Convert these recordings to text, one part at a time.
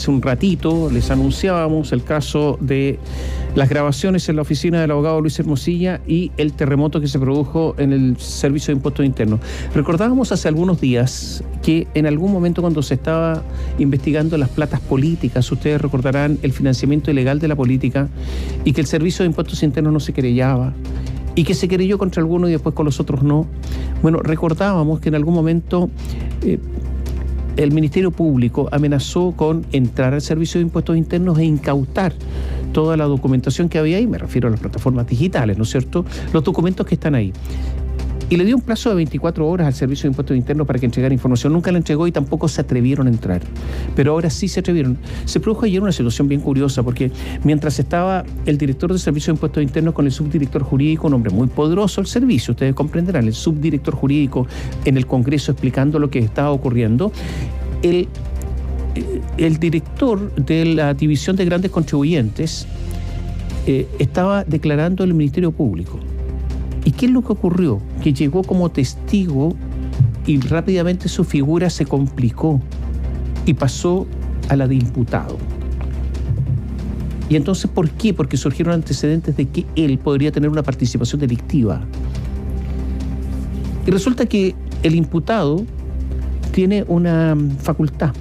Hace un ratito les anunciábamos el caso de las grabaciones en la oficina del abogado Luis Hermosilla y el terremoto que se produjo en el Servicio de Impuestos Internos. Recordábamos hace algunos días que en algún momento cuando se estaba investigando las platas políticas, ustedes recordarán el financiamiento ilegal de la política y que el Servicio de Impuestos Internos no se querellaba y que se querelló contra algunos y después con los otros no. Bueno, recordábamos que en algún momento el Ministerio Público amenazó con entrar al Servicio de Impuestos Internos e incautar toda la documentación que había ahí, me refiero a las plataformas digitales, ¿no es cierto?, los documentos que están ahí. Y le dio un plazo de 24 horas al Servicio de Impuestos Internos para que entregara información. Nunca la entregó y tampoco se atrevieron a entrar. Pero ahora sí se atrevieron. Se produjo ayer una situación bien curiosa, porque mientras estaba el director del Servicio de Impuestos Internos con el subdirector jurídico, un hombre muy poderoso del servicio, ustedes comprenderán, el subdirector jurídico en el Congreso explicando lo que estaba ocurriendo, el director de la División de Grandes Contribuyentes estaba declarando en el Ministerio Público. ¿Y qué es lo que ocurrió? Que llegó como testigo y rápidamente su figura se complicó y pasó a la de imputado. ¿Y entonces por qué? Porque surgieron antecedentes de que él podría tener una participación delictiva. Y resulta que el imputado tiene una facultad,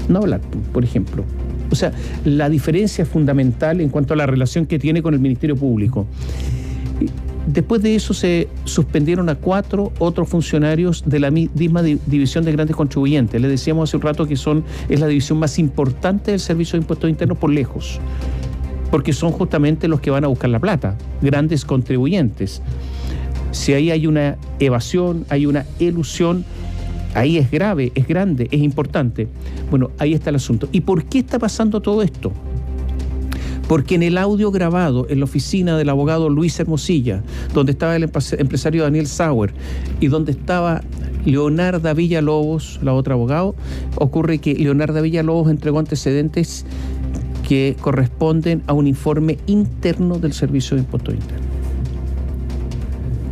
no hablar, por ejemplo. O sea, la diferencia es fundamental en cuanto a la relación que tiene con el Ministerio Público. Después de eso se suspendieron a 4 otros funcionarios de la misma División de Grandes Contribuyentes. Les decíamos hace un rato que es la división más importante del Servicio de Impuestos Internos por lejos, porque son justamente los que van a buscar la plata, grandes contribuyentes. Si ahí hay una evasión, hay una elusión, ahí es grave, es grande, es importante. Bueno, ahí está el asunto. ¿Y por qué está pasando todo esto? Porque en el audio grabado en la oficina del abogado Luis Hermosilla, donde estaba el empresario Daniel Sauer y donde estaba Leonarda Villalobos, la otra abogado, ocurre que Leonarda Villalobos entregó antecedentes que corresponden a un informe interno del Servicio de Impuestos Internos.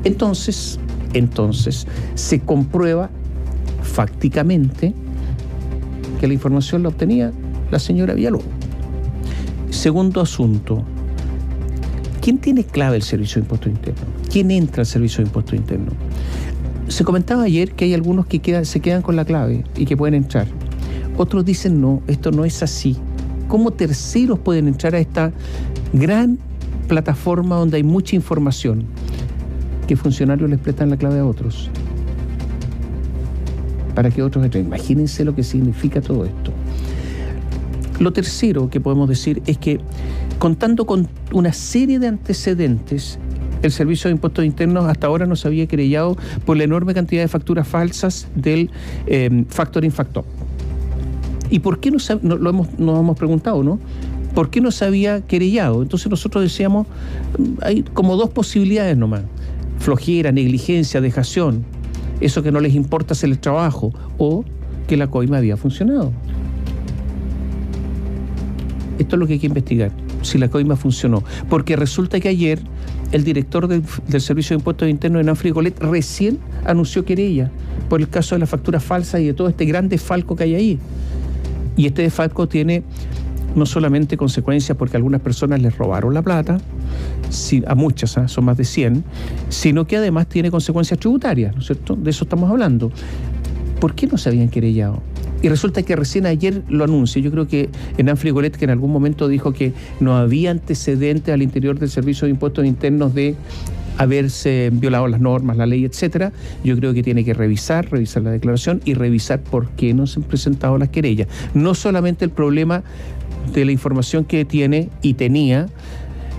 Entonces se comprueba fácticamente que la información la obtenía la señora Villalobos. Segundo asunto, ¿quién tiene clave el Servicio de Impuestos Internos? ¿Quién entra al Servicio de Impuestos Internos? Se comentaba ayer que hay algunos que se quedan con la clave y que pueden entrar. Otros dicen no, esto no es así. ¿Cómo terceros pueden entrar a esta gran plataforma donde hay mucha información? ¿Qué funcionarios les prestan la clave a otros? Para que otros entren. Imagínense lo que significa todo esto. Lo tercero que podemos decir es que, contando con una serie de antecedentes, el Servicio de Impuestos Internos hasta ahora no se había querellado por la enorme cantidad de facturas falsas del Factoring Factor. ¿Y por qué nos hemos preguntado, ¿no? ¿Por qué no se había querellado? Entonces nosotros decíamos, hay como 2 posibilidades nomás: flojera, negligencia, dejación, eso que no les importa hacer el trabajo, o que la coima había funcionado. Esto es lo que hay que investigar, si la coima funcionó. Porque resulta que ayer el director del Servicio de Impuestos Internos, Hernán Frigolet, recién anunció querella por el caso de las facturas falsas y de todo este gran desfalco que hay ahí. Y este desfalco tiene no solamente consecuencias porque algunas personas les robaron la plata, a muchas, son más de 100, sino que además tiene consecuencias tributarias, ¿no es cierto? De eso estamos hablando. ¿Por qué no se habían querellado? Y resulta que recién ayer lo anuncia. Yo creo que Hernán Frigolet, que en algún momento dijo que no había antecedentes al interior del Servicio de Impuestos Internos de haberse violado las normas, la ley, etcétera. Yo creo que tiene que revisar la declaración y revisar por qué no se han presentado las querellas. No solamente el problema de la información que tiene y tenía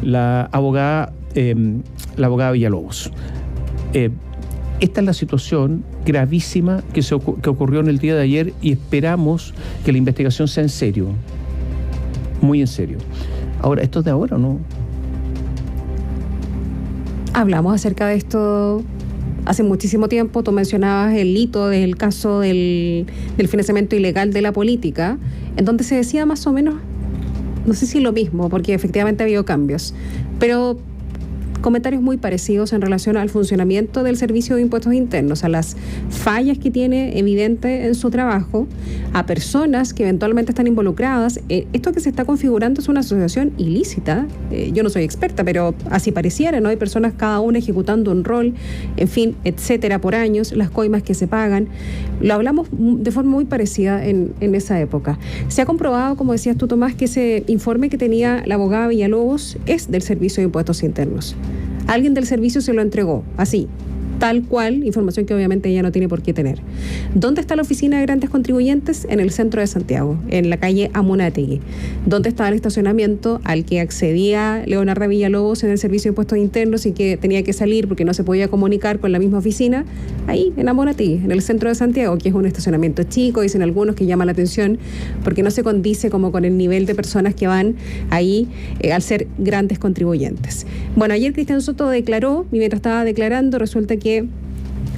la abogada Villalobos. Esta es la situación gravísima que ocurrió en el día de ayer y esperamos que la investigación sea en serio, muy en serio. Ahora, ¿esto es de ahora o no? Hablamos acerca de esto hace muchísimo tiempo. Tú mencionabas el hito del caso del financiamiento ilegal de la política, en donde se decía más o menos, no sé si lo mismo, porque efectivamente ha habido cambios, pero comentarios muy parecidos en relación al funcionamiento del Servicio de Impuestos Internos, a las fallas que tiene evidente en su trabajo, a personas que eventualmente están involucradas. Esto que se está configurando es una asociación ilícita. Yo no soy experta, pero así pareciera, ¿no? Hay personas cada una ejecutando un rol, en fin, etcétera, por años, las coimas que se pagan. Lo hablamos de forma muy parecida en esa época. Se ha comprobado, como decías tú, Tomás, que ese informe que tenía la abogada Villalobos es del Servicio de Impuestos Internos. Alguien del servicio se lo entregó, así, tal cual, información que obviamente ella no tiene por qué tener. ¿Dónde está la oficina de grandes contribuyentes? En el centro de Santiago, en la calle Amunátegui. ¿Dónde estaba el estacionamiento al que accedía Leonarda Villalobos en el Servicio de Impuestos Internos y que tenía que salir porque no se podía comunicar con la misma oficina? Ahí, en Amunátegui, en el centro de Santiago, que es un estacionamiento chico, dicen algunos, que llama la atención porque no se condice como con el nivel de personas que van ahí al ser grandes contribuyentes. Bueno, ayer Cristian Soto declaró, y mientras estaba declarando, resulta que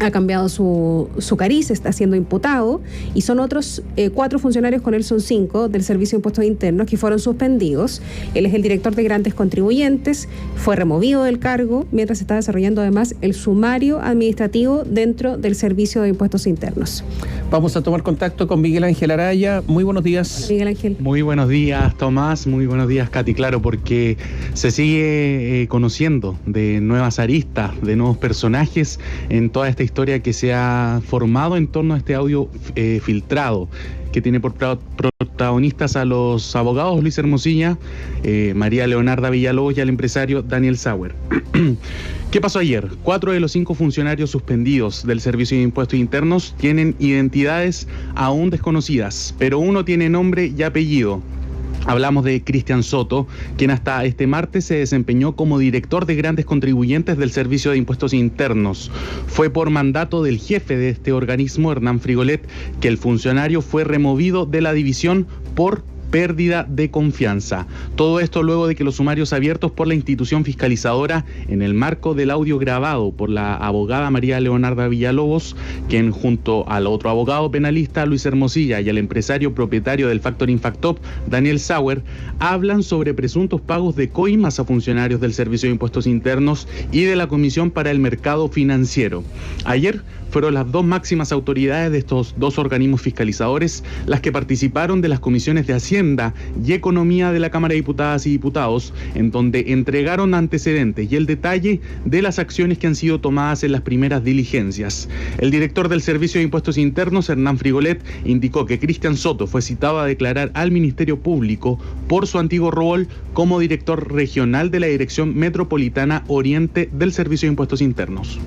ha cambiado su cariz, está siendo imputado, y son otros 4 funcionarios, con él son 5, del Servicio de Impuestos Internos, que fueron suspendidos. Él es el director de grandes contribuyentes, fue removido del cargo, mientras se está desarrollando además el sumario administrativo dentro del Servicio de Impuestos Internos. Vamos a tomar contacto con Miguel Ángel Araya. Muy buenos días. Miguel Ángel. Muy buenos días, Tomás. Muy buenos días, Katy. Claro, porque se sigue conociendo de nuevas aristas, de nuevos personajes en toda esta historia que se ha formado en torno a este audio filtrado, que tiene por protagonistas a los abogados Luis Hermosilla, María Leonarda Villalobos y al empresario Daniel Sauer. ¿Qué pasó ayer? 4 de los 5 funcionarios suspendidos del Servicio de Impuestos Internos tienen identidades aún desconocidas, pero uno tiene nombre y apellido. Hablamos de Cristian Soto, quien hasta este martes se desempeñó como director de grandes contribuyentes del Servicio de Impuestos Internos. Fue por mandato del jefe de este organismo, Hernán Frigolet, que el funcionario fue removido de la división por pérdida de confianza. Todo esto luego de que los sumarios abiertos por la institución fiscalizadora en el marco del audio grabado por la abogada María Leonarda Villalobos, quien junto al otro abogado penalista Luis Hermosilla y al empresario propietario del Factoring Factop, Daniel Sauer, hablan sobre presuntos pagos de coimas a funcionarios del Servicio de Impuestos Internos y de la Comisión para el Mercado Financiero. Ayer fueron las 2 máximas autoridades de estos 2 organismos fiscalizadores las que participaron de las comisiones de Hacienda y Economía de la Cámara de Diputadas y Diputados, en donde entregaron antecedentes y el detalle de las acciones que han sido tomadas en las primeras diligencias. El director del Servicio de Impuestos Internos, Hernán Frigolet, indicó que Cristian Soto fue citado a declarar al Ministerio Público por su antiguo rol como director regional de la Dirección Metropolitana Oriente del Servicio de Impuestos Internos.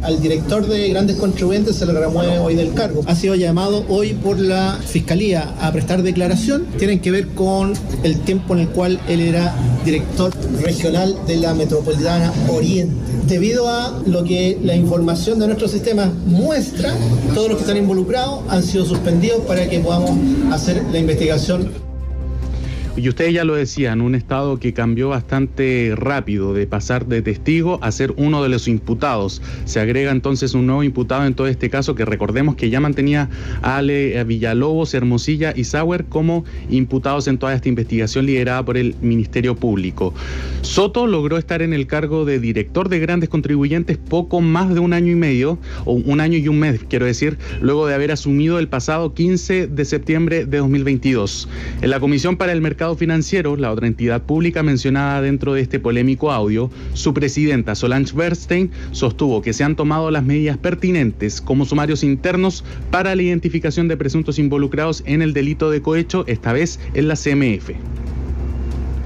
Al director de grandes contribuyentes se le remueve hoy del cargo. Ha sido llamado hoy por la Fiscalía a prestar declaración. Tienen que ver con el tiempo en el cual él era director regional de la Metropolitana Oriente. Debido a lo que la información de nuestro sistema muestra, todos los que están involucrados han sido suspendidos para que podamos hacer la investigación. Y ustedes ya lo decían, un estado que cambió bastante rápido, de pasar de testigo a ser uno de los imputados. Se agrega entonces un nuevo imputado en todo este caso, que recordemos que ya mantenía a Villalobos, Hermosilla y Sauer como imputados en toda esta investigación liderada por el Ministerio Público. Soto logró estar en el cargo de director de grandes contribuyentes poco más de 1 año y medio, o 1 año y un mes, quiero decir, luego de haber asumido el pasado 15 de septiembre de 2022. En la Comisión para el Mercado Financiero, la otra entidad pública mencionada dentro de este polémico audio, su presidenta Solange Bernstein sostuvo que se han tomado las medidas pertinentes como sumarios internos para la identificación de presuntos involucrados en el delito de cohecho, esta vez en la CMF.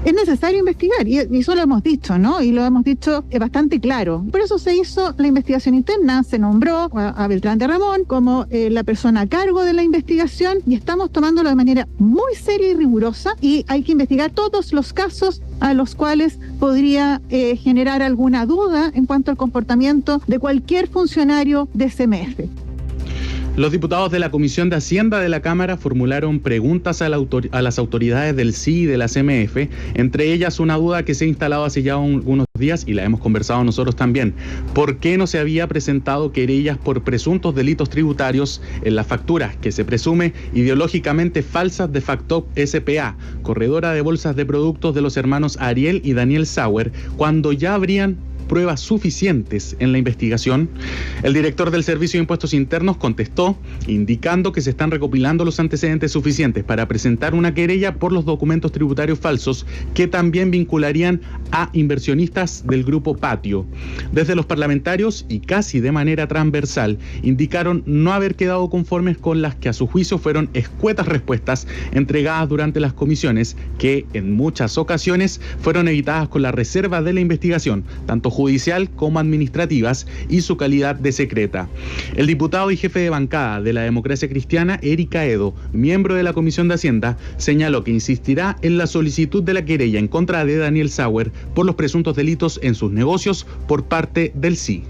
Es necesario investigar, y eso lo hemos dicho, ¿no? Y lo hemos dicho bastante claro. Por eso se hizo la investigación interna, se nombró a Beltrán de Ramón como la persona a cargo de la investigación, y estamos tomándolo de manera muy seria y rigurosa, y hay que investigar todos los casos a los cuales podría generar alguna duda en cuanto al comportamiento de cualquier funcionario de CMF. Los diputados de la Comisión de Hacienda de la Cámara formularon preguntas a las autoridades del CI y de la CMF, entre ellas una duda que se ha instalado hace ya algunos días y la hemos conversado nosotros también. ¿Por qué no se había presentado querellas por presuntos delitos tributarios en las facturas que se presume ideológicamente falsas de Factop S.p.A., corredora de bolsas de productos de los hermanos Ariel y Daniel Sauer, cuando ya habrían pruebas suficientes en la investigación? El director del Servicio de Impuestos Internos contestó, indicando que se están recopilando los antecedentes suficientes para presentar una querella por los documentos tributarios falsos que también vincularían a inversionistas del grupo Patio. Desde los parlamentarios, y casi de manera transversal, indicaron no haber quedado conformes con las que a su juicio fueron escuetas respuestas entregadas durante las comisiones, que en muchas ocasiones fueron evitadas con la reserva de la investigación, tanto judicial como administrativas, y su calidad de secreta. El diputado y jefe de bancada de la Democracia Cristiana, Eric Aedo, miembro de la Comisión de Hacienda, señaló que insistirá en la solicitud de la querella en contra de Daniel Sauer por los presuntos delitos en sus negocios por parte del SI.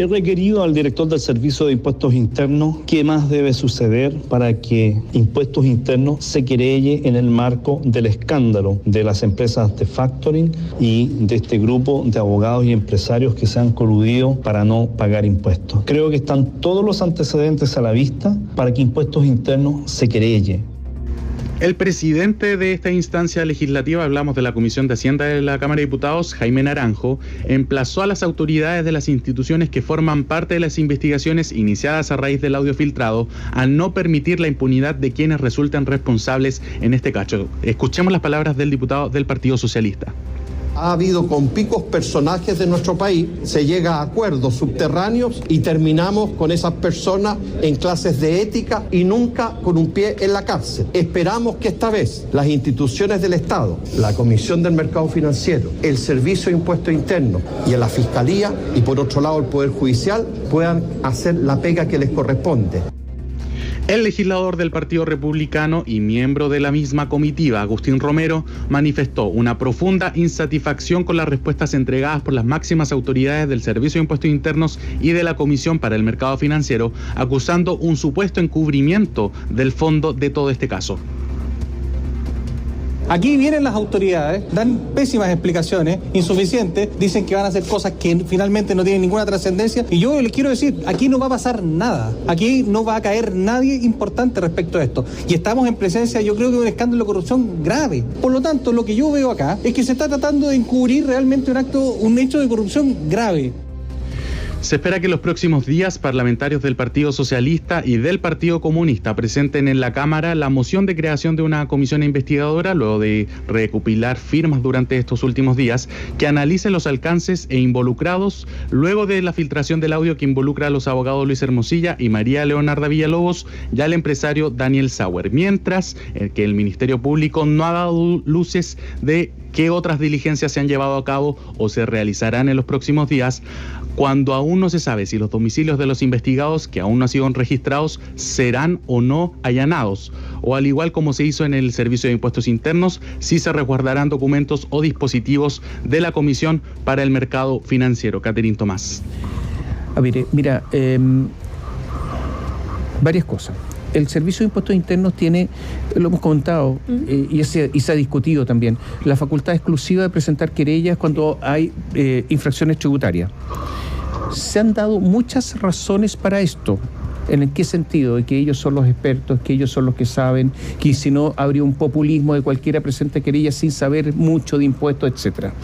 He requerido al director del Servicio de Impuestos Internos qué más debe suceder para que Impuestos Internos se querelle en el marco del escándalo de las empresas de factoring y de este grupo de abogados y empresarios que se han coludido para no pagar impuestos. Creo que están todos los antecedentes a la vista para que Impuestos Internos se querelle. El presidente de esta instancia legislativa, hablamos de la Comisión de Hacienda de la Cámara de Diputados, Jaime Naranjo, emplazó a las autoridades de las instituciones que forman parte de las investigaciones iniciadas a raíz del audio filtrado a no permitir la impunidad de quienes resulten responsables en este caso. Escuchemos las palabras del diputado del Partido Socialista. Ha habido con picos personajes de nuestro país, se llega a acuerdos subterráneos y terminamos con esas personas en clases de ética y nunca con un pie en la cárcel. Esperamos que esta vez las instituciones del Estado, la Comisión del Mercado Financiero, el Servicio de Impuestos Internos y la Fiscalía y por otro lado el Poder Judicial puedan hacer la pega que les corresponde. El legislador del Partido Republicano y miembro de la misma comitiva, Agustín Romero, manifestó una profunda insatisfacción con las respuestas entregadas por las máximas autoridades del Servicio de Impuestos Internos y de la Comisión para el Mercado Financiero, acusando un supuesto encubrimiento del fondo de todo este caso. Aquí vienen las autoridades, dan pésimas explicaciones, insuficientes, dicen que van a hacer cosas que finalmente no tienen ninguna trascendencia, y yo les quiero decir, aquí no va a pasar nada, aquí no va a caer nadie importante respecto a esto, y estamos en presencia, yo creo que de un escándalo de corrupción grave. Por lo tanto, lo que yo veo acá es que se está tratando de encubrir realmente un hecho de corrupción grave. Se espera que en los próximos días parlamentarios del Partido Socialista y del Partido Comunista presenten en la Cámara la moción de creación de una comisión investigadora, luego de recopilar firmas durante estos últimos días, que analice los alcances e involucrados luego de la filtración del audio que involucra a los abogados Luis Hermosilla y María Leonarda Villalobos y al empresario Daniel Sauer, mientras que el Ministerio Público no ha dado luces de qué otras diligencias se han llevado a cabo o se realizarán en los próximos días, cuando aún no se sabe si los domicilios de los investigados, que aún no han sido registrados, serán o no allanados, o al igual como se hizo en el Servicio de Impuestos Internos, si se resguardarán documentos o dispositivos de la Comisión para el Mercado Financiero. Catherine Tomás. Mira, varias cosas. El Servicio de Impuestos Internos tiene, lo hemos comentado, y se ha discutido también, la facultad exclusiva de presentar querellas cuando hay infracciones tributarias. Se han dado muchas razones para esto. ¿En qué sentido? De que ellos son los expertos, que ellos son los que saben, que si no habría un populismo de cualquiera presente querella sin saber mucho de impuestos, etcétera.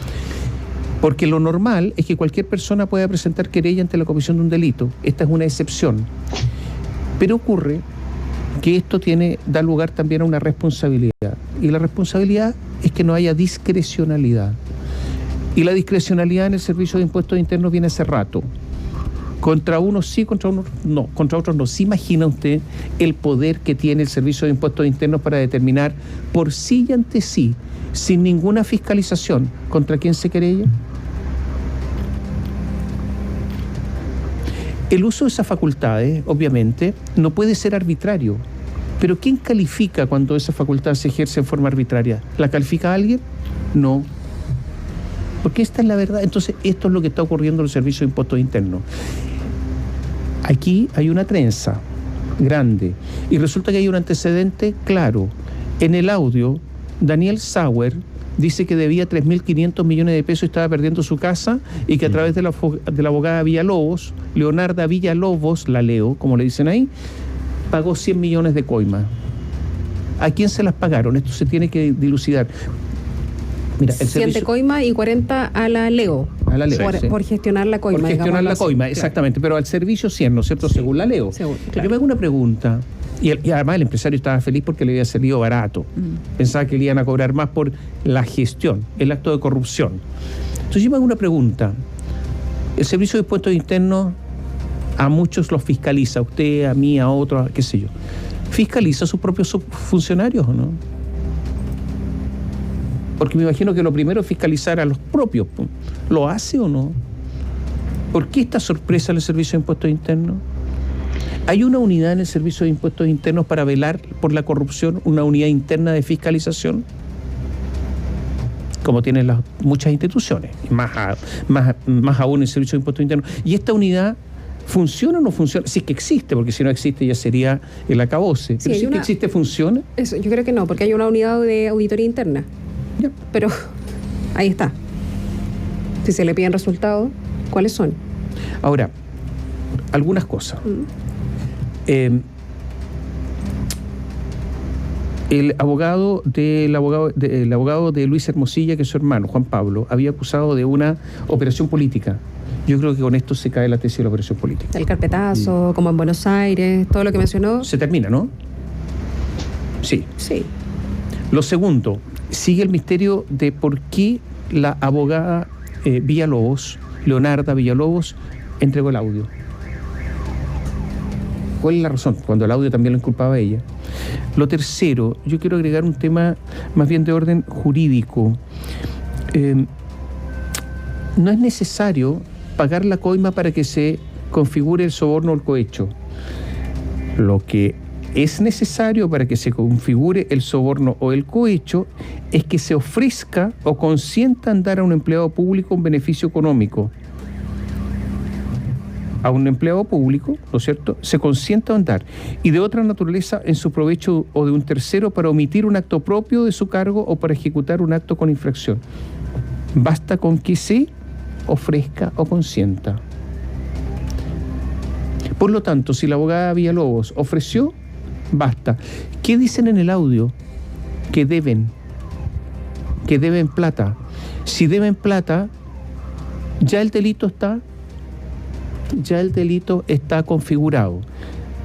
Porque lo normal es que cualquier persona pueda presentar querella ante la comisión de un delito. Esta es una excepción. Pero ocurre que esto da lugar también a una responsabilidad. Y la responsabilidad es que no haya discrecionalidad. Y la discrecionalidad en el Servicio de Impuestos Internos viene hace rato. Contra unos sí, contra unos no. Contra otros no. ¿Se imagina usted el poder que tiene el Servicio de Impuestos Internos para determinar por sí y ante sí, sin ninguna fiscalización, contra quién se querella? El uso de esas facultades, obviamente, no puede ser arbitrario. Pero ¿quién califica cuando esa facultad se ejerce en forma arbitraria? ¿La califica alguien? No. Porque esta es la verdad. Entonces, esto es lo que está ocurriendo en el Servicio de Impuestos Internos. Aquí hay una trenza grande y resulta que hay un antecedente claro. En el audio, Daniel Sauer dice que debía 3.500 millones de pesos y estaba perdiendo su casa, y que a través de la abogada Villalobos, Leonarda Villalobos, la leo, como le dicen ahí, pagó 100 millones de coima. ¿A quién se las pagaron? Esto se tiene que dilucidar. Mira, el 100 de servicio, coima y 40 a la Leo. A la Leo, sí. Por gestionar la coima. por gestionar la digámoslo así. coima, exactamente, pero al servicio 100, ¿no es cierto? Sí. Según la Leo. Según, claro. Yo me hago una pregunta, y además el empresario estaba feliz porque le había salido barato. Pensaba que le iban a cobrar más por la gestión, el acto de corrupción. Entonces yo me hago una pregunta. El Servicio de Impuestos Internos a muchos los fiscaliza, a usted, a mí, a otros, qué sé yo. ¿Fiscaliza a sus propios funcionarios o no? Porque me imagino que lo primero es fiscalizar a los propios. ¿Lo hace o no? ¿Por qué esta sorpresa en el Servicio de Impuestos Internos? ¿Hay una unidad en el Servicio de Impuestos Internos para velar por la corrupción, una unidad interna de fiscalización? Como tienen muchas instituciones, más aún el Servicio de Impuestos Internos. ¿Y esta unidad funciona o no funciona? Si es que existe, porque si no existe ya sería el acabose. Pero si es que existe, ¿funciona? Eso, yo creo que no, porque hay una unidad de auditoría interna. Ya. Pero ahí está. Si se le piden resultados, ¿cuáles son? Ahora, algunas cosas. El abogado de Luis Hermosilla, que es su hermano, Juan Pablo, había acusado de una operación política. Yo creo que con esto se cae la tesis de la operación política. El carpetazo, como en Buenos Aires, todo lo que mencionó. Se termina, ¿no? Sí. Sí. Lo segundo, sigue el misterio de por qué la abogada Villalobos, Leonarda Villalobos, entregó el audio. ¿Cuál es la razón? Cuando el audio también lo inculpaba a ella. Lo tercero, yo quiero agregar un tema más bien de orden jurídico. No es necesario pagar la coima para que se configure el soborno o el cohecho. Lo que es necesario para que se configure el soborno o el cohecho es que se ofrezca o consienta en dar a un empleado público un beneficio económico. A un empleado público, ¿no es cierto?, se consienta en dar, y de otra naturaleza en su provecho o de un tercero para omitir un acto propio de su cargo o para ejecutar un acto con infracción. Basta con que se ofrezca o consienta. Por lo tanto, si la abogada Villalobos ofreció, basta. ¿Qué dicen en el audio? Que deben plata. Si deben plata, ya el delito está configurado.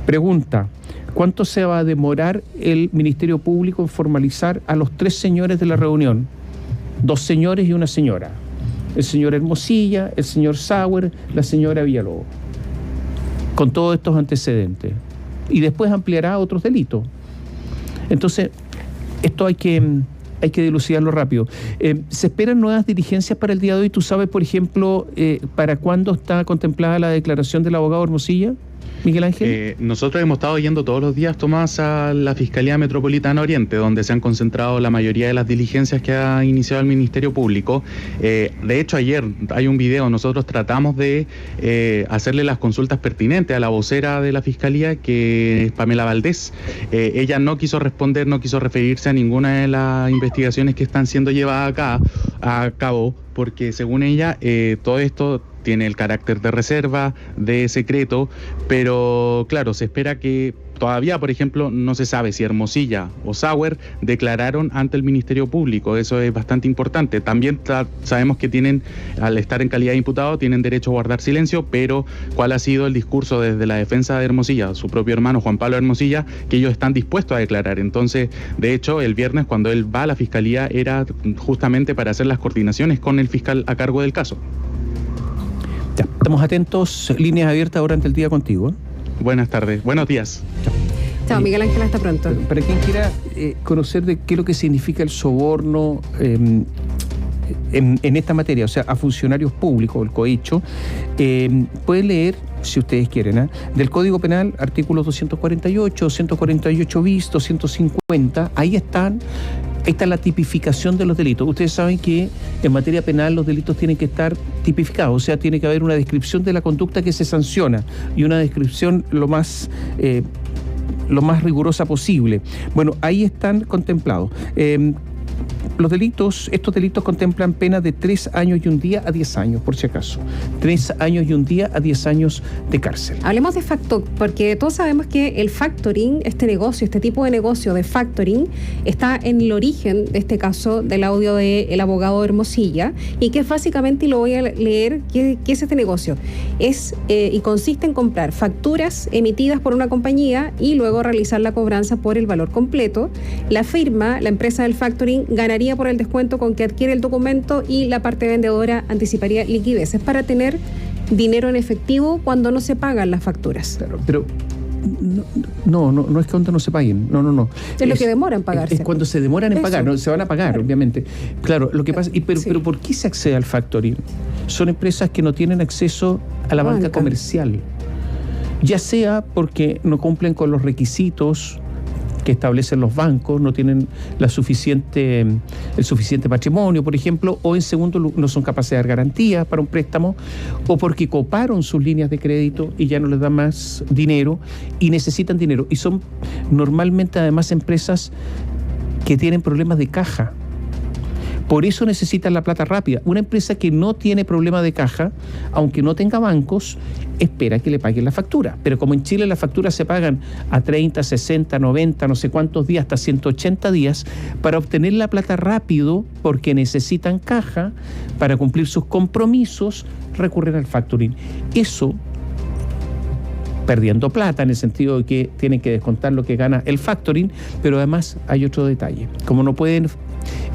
Pregunta, ¿cuánto se va a demorar el Ministerio Público en formalizar a los 3 señores de la reunión? 2 señores y una señora. El señor Hermosilla, el señor Sauer, la señora Villalobos. Con todos estos antecedentes. Y después ampliará a otros delitos. Entonces, esto hay que dilucidarlo rápido. ¿Se esperan nuevas diligencias para el día de hoy? ¿Tú sabes, por ejemplo, para cuándo está contemplada la declaración del abogado Hermosilla, Miguel Ángel? Nosotros hemos estado yendo todos los días, Tomás, a la Fiscalía Metropolitana Oriente, donde se han concentrado la mayoría de las diligencias que ha iniciado el Ministerio Público. De hecho, ayer hay un video, nosotros tratamos de hacerle las consultas pertinentes a la vocera de la Fiscalía, que es Pamela Valdés. Ella no quiso responder, no quiso referirse a ninguna de las investigaciones que están siendo llevadas a cabo, porque según ella, todo esto tiene el carácter de reserva, de secreto, pero claro, se espera que todavía, por ejemplo, no se sabe si Hermosilla o Sauer declararon ante el Ministerio Público. Eso es bastante importante. También sabemos que tienen, al estar en calidad de imputado, tienen derecho a guardar silencio, pero ¿cuál ha sido el discurso desde la defensa de Hermosilla, su propio hermano Juan Pablo Hermosilla, que ellos están dispuestos a declarar? Entonces, de hecho, el viernes cuando él va a la Fiscalía era justamente para hacer las coordinaciones con el fiscal a cargo del caso. Ya, estamos atentos, líneas abiertas durante el día contigo. Buenas tardes, buenos días. Chao, Miguel Ángel, hasta pronto. Para quien quiera conocer de qué es lo que significa el soborno en esta materia, o sea, a funcionarios públicos, el cohecho, pueden leer, si ustedes quieren, del Código Penal, artículos 248, 248 bis, 250, ahí está la tipificación de los delitos. Ustedes saben que en materia penal los delitos tienen que estar tipificados, o sea, tiene que haber una descripción de la conducta que se sanciona y una descripción lo más rigurosa posible. Bueno, ahí están contemplados. Estos delitos contemplan penas de 3 años y 1 día a 10 años, por si acaso. 3 años y 1 día a 10 años de cárcel. Hablemos de Factop, porque todos sabemos que el factoring, este tipo de negocio de factoring, está en el origen de este caso del audio del abogado Hermosilla, y que es básicamente, y lo voy a leer, ¿qué es este negocio? Y consiste en comprar facturas emitidas por una compañía y luego realizar la cobranza por el valor completo. La firma, la empresa del factoring, ganaría por el descuento con que adquiere el documento y la parte vendedora anticiparía liquideces para tener dinero en efectivo cuando no se pagan las facturas. Claro, pero no es que cuando no se paguen, no. Es lo que demora en pagarse. Es cuando se demoran en pagar, no se van a pagar, claro, obviamente. Claro, lo que pasa, pero ¿por qué se accede al factoring? Son empresas que no tienen acceso a la banca comercial, ya sea porque no cumplen con los requisitos que establecen los bancos, no tienen el suficiente patrimonio, por ejemplo, o en segundo lugar no son capaces de dar garantías para un préstamo, o porque coparon sus líneas de crédito y ya no les da más dinero y necesitan dinero. Y son normalmente además empresas que tienen problemas de caja. Por eso necesitan la plata rápida. Una empresa que no tiene problema de caja, aunque no tenga bancos, espera que le paguen la factura. Pero como en Chile las facturas se pagan a 30, 60, 90, no sé cuántos días, hasta 180 días, para obtener la plata rápido, porque necesitan caja para cumplir sus compromisos, recurren al factoring. Eso, perdiendo plata, en el sentido de que tienen que descontar lo que gana el factoring, pero además hay otro detalle. Como no pueden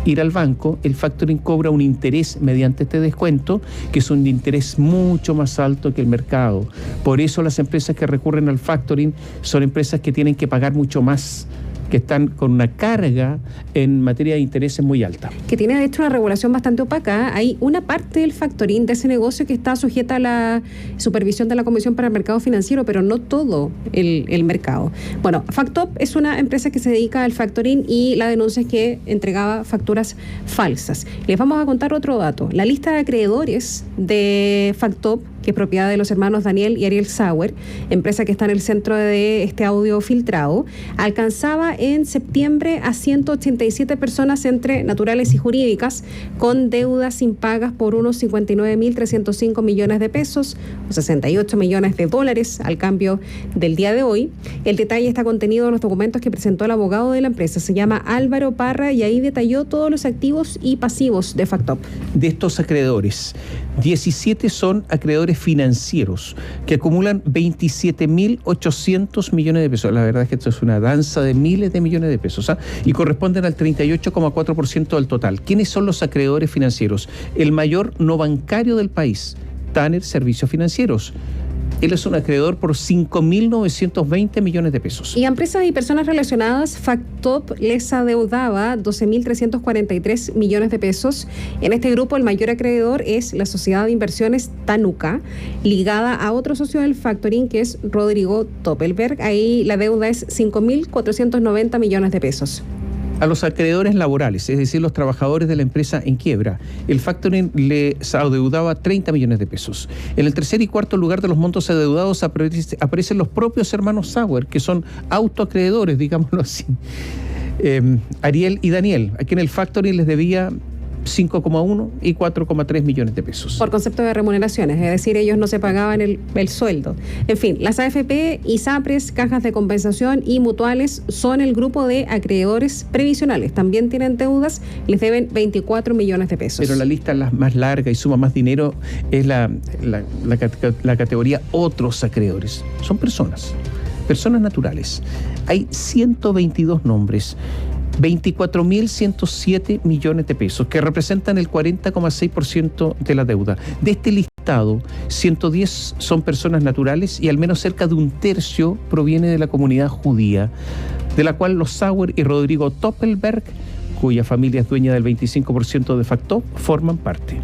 ir al banco, el factoring cobra un interés mediante este descuento, que es un interés mucho más alto que el mercado. Por eso las empresas que recurren al factoring son empresas que tienen que pagar mucho más, que están con una carga en materia de intereses muy alta. Que tiene de hecho una regulación bastante opaca. Hay una parte del factoring, de ese negocio, que está sujeta a la supervisión de la Comisión para el Mercado Financiero, pero no todo el mercado. Bueno, Factop es una empresa que se dedica al factoring y la denuncia es que entregaba facturas falsas. Les vamos a contar otro dato. La lista de acreedores de Factop, que es propiedad de los hermanos Daniel y Ariel Sauer, empresa que está en el centro de este audio filtrado, alcanzaba en septiembre a 187 personas entre naturales y jurídicas con deudas impagas por unos 59.305 millones de pesos o 68 millones de dólares al cambio del día de hoy. El detalle está contenido en los documentos que presentó el abogado de la empresa. Se llama Álvaro Parra y ahí detalló todos los activos y pasivos de Factop. De estos acreedores, 17 son acreedores financieros que acumulan 27.800 millones de pesos. La verdad es que esto es una danza de miles de millones de pesos, y corresponden al 38,4% del total. ¿Quiénes son los acreedores financieros? El mayor no bancario del país, Tanner Servicios Financieros. Él es un acreedor por 5.920 millones de pesos. Y a empresas y personas relacionadas, Factop les adeudaba 12.343 millones de pesos. En este grupo, el mayor acreedor es la sociedad de inversiones Tanuca, ligada a otro socio del factoring, que es Rodrigo Toppelberg. Ahí la deuda es 5.490 millones de pesos. A los acreedores laborales, es decir, los trabajadores de la empresa en quiebra, el factoring les adeudaba 30 millones de pesos. En el tercer y cuarto lugar de los montos adeudados aparecen los propios hermanos Sauer, que son autoacreedores, digámoslo así. Ariel y Daniel, a quien el factoring les debía 5,1 y 4,3 millones de pesos. Por concepto de remuneraciones, es decir, ellos no se pagaban el sueldo. En fin, las AFP, ISAPRES, cajas de compensación y mutuales son el grupo de acreedores previsionales. También tienen deudas, les deben 24 millones de pesos. Pero la lista más larga y suma más dinero es la categoría otros acreedores. Son personas naturales. Hay 122 nombres. 24.107 millones de pesos, que representan el 40,6% de la deuda. De este listado, 110 son personas naturales y al menos cerca de un tercio proviene de la comunidad judía, de la cual los Sauer y Rodrigo Toppelberg, cuya familia es dueña del 25% de Factop, forman parte.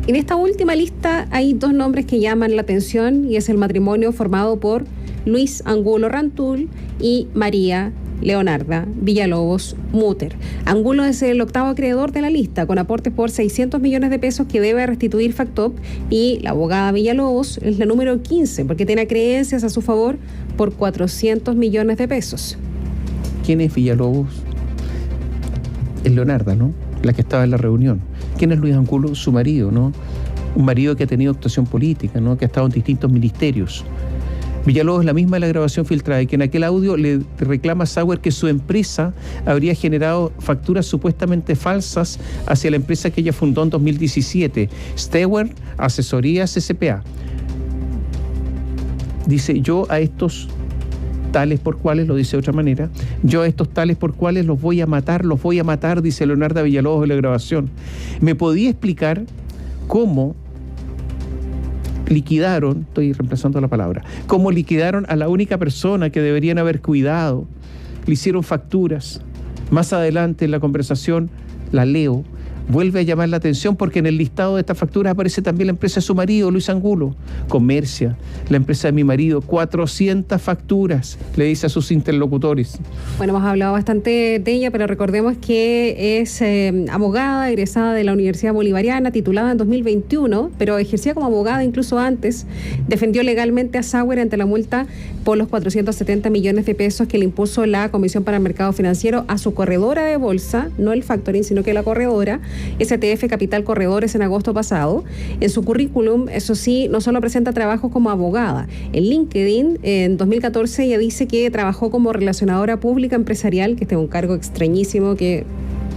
En esta última lista hay dos nombres que llaman la atención, y es el matrimonio formado por Luis Angulo Rantul y María Leonarda Villalobos Muter. Angulo es el octavo acreedor de la lista, con aportes por 600 millones de pesos que debe restituir Factop, y la abogada Villalobos es la número 15, porque tiene creencias a su favor por 400 millones de pesos. ¿Quién es Villalobos? Es Leonarda, ¿no? la que estaba en la reunión. ¿Quién es Luis Angulo? Su marido, ¿no? Un marido que ha tenido actuación política, ¿no? Que ha estado en distintos ministerios. Villalobos es la misma de la grabación filtrada y que en aquel audio le reclama a Sauer que su empresa habría generado facturas supuestamente falsas hacia la empresa que ella fundó en 2017, Steuer Asesorías S.p.A. Dice, yo a estos tales por cuales, lo dice de otra manera, yo a estos tales por cuales los voy a matar, dice Leonardo Villalobos de la grabación. ¿Me podía explicar cómo liquidaron, estoy reemplazando la palabra, cómo liquidaron a la única persona que deberían haber cuidado? Le hicieron facturas. Más adelante en la conversación, la leo, vuelve a llamar la atención porque en el listado de estas facturas aparece también la empresa de su marido, Luis Angulo. Comercia, la empresa de mi marido, 400 facturas, le dice a sus interlocutores. Bueno, hemos hablado bastante de ella, pero recordemos que es abogada, egresada de la Universidad Bolivariana, titulada en 2021, pero ejercía como abogada incluso antes. Defendió legalmente a Sauer ante la multa por los 470 millones de pesos que le impuso la Comisión para el Mercado Financiero a su corredora de bolsa, no el factoring, sino que la corredora, STF Capital Corredores, en agosto pasado. En su currículum, eso sí, no solo presenta trabajos como abogada. En LinkedIn, en 2014, ella dice que trabajó como relacionadora pública empresarial, que este es un cargo extrañísimo que,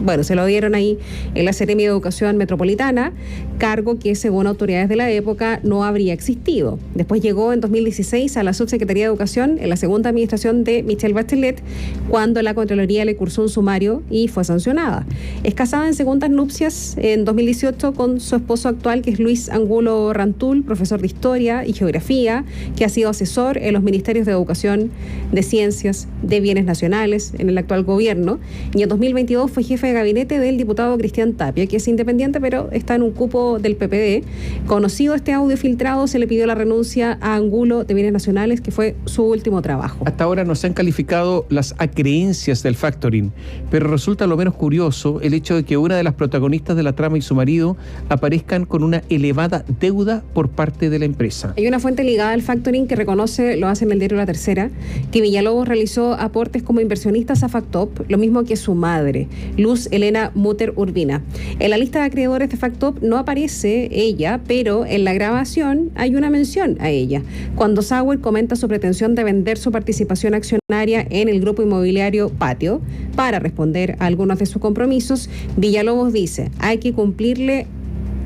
bueno, se lo dieron ahí en la Seremi de Educación Metropolitana, cargo que según autoridades de la época no habría existido. Después llegó en 2016 a la Subsecretaría de Educación en la segunda administración de Michelle Bachelet, cuando la Contraloría le cursó un sumario y fue sancionada. Es casada en segundas nupcias en 2018 con su esposo actual, que es Luis Angulo Rantul, profesor de Historia y Geografía, que ha sido asesor en los Ministerios de Educación, de Ciencias, de Bienes Nacionales en el actual gobierno, y en 2022 fue jefe de gabinete del diputado Cristian Tapia, que es independiente pero está en un cupo del PPD. Conocido este audio filtrado, se le pidió la renuncia a Angulo de Bienes Nacionales, que fue su último trabajo. Hasta ahora no se han calificado las acreencias del factoring, pero resulta lo menos curioso el hecho de que una de las protagonistas de la trama y su marido aparezcan con una elevada deuda por parte de la empresa. Hay una fuente ligada al factoring que reconoce, lo hace en el diario La Tercera, que Villalobos realizó aportes como inversionistas a Factop, lo mismo que su madre, Luz Elena Mutter Urbina. En la lista de acreedores de Factop no aparece ella, pero en la grabación hay una mención a ella. Cuando Sauer comenta su pretensión de vender su participación accionaria en el grupo inmobiliario Patio para responder a algunos de sus compromisos, Villalobos dice, hay que cumplirle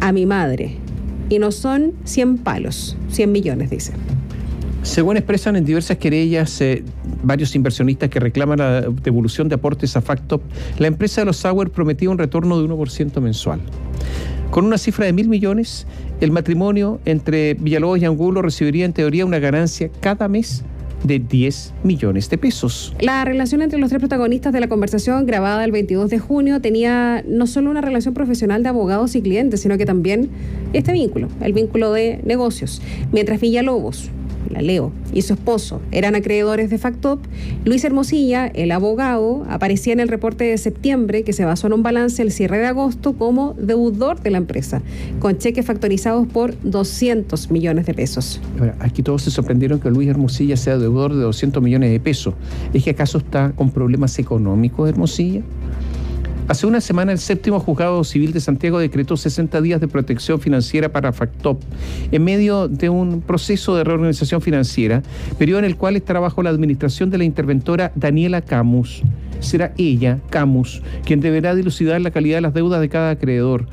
a mi madre. Y no son 100 palos, 100 millones, dice. Según expresan en diversas querellas varios inversionistas que reclaman la devolución de aportes a Factop, la empresa de los Sauer prometía un retorno de 1% mensual. Con una cifra de 1.000 millones, el matrimonio entre Villalobos y Angulo recibiría en teoría una ganancia cada mes de 10 millones de pesos. La relación entre los tres protagonistas de la conversación, grabada el 22 de junio, tenía no solo una relación profesional de abogados y clientes, sino que también este vínculo, el vínculo de negocios. Mientras Villalobos, la leo, y su esposo eran acreedores de Factop, Luis Hermosilla, el abogado, aparecía en el reporte de septiembre, que se basó en un balance el cierre de agosto, como deudor de la empresa, con cheques factorizados por 200 millones de pesos. Ahora, aquí todos se sorprendieron que Luis Hermosilla sea deudor de 200 millones de pesos. ¿Es que acaso está con problemas económicos, Hermosilla? Hace una semana, el séptimo juzgado civil de Santiago decretó 60 días de protección financiera para Factop en medio de un proceso de reorganización financiera, periodo en el cual estará bajo la administración de la interventora Daniela Camus. Será ella, Camus, quien deberá dilucidar la calidad de las deudas de cada acreedor.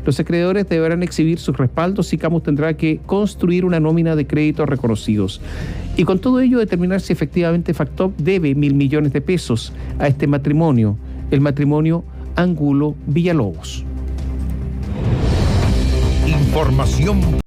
Los acreedores deberán exhibir sus respaldos y Camus tendrá que construir una nómina de créditos reconocidos. Y con todo ello determinar si efectivamente Factop debe 1.000 millones de pesos a este matrimonio, el matrimonio Angulo-Villalobos. Información